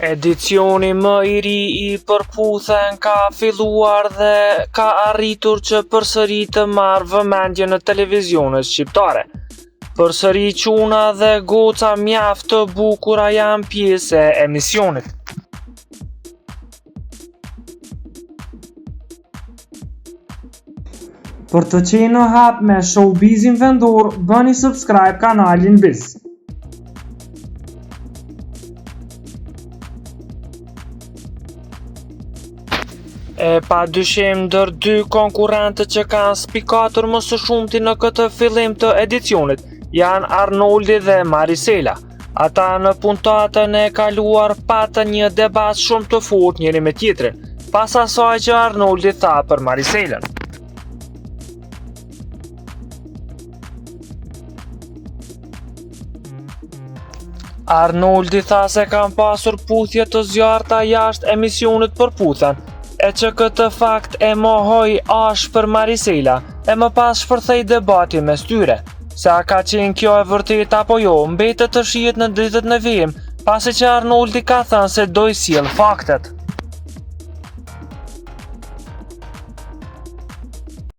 Edicioni më i ri i Përputhen ka filluar dhe ka arritur që përsëri të marrë vëmendje në televizionet shqiptare. Përsëri çuna dhe goca mjaft të bukura janë pjesë e emisionit. Për të qenë në hap me showbizin vendor, bëni subscribe kanalin Biz. E pa dyshim ndër dy konkurrentët që kanë spikatur më së shumti në këtë fillim të edicionit janë Arnoldi dhe Marisela. Ata në puntatën e kaluar patën një debat shumë të fortë njëri me tjetrin, pas asaj që Arnoldi tha për Mariselën. Arnoldi tha se kanë pasur puthje të zjarrta jashtë emisionit Përputhen, e që këtë fakt e mohoi ashpër Marisela, e më pas shpërthej debati mes tyre. Se a ka qenë kjo e vërtet apo jo, mbetet të shihet në ditët në vijim, pasi që Arnoldi ka thënë se do i sjell faktet.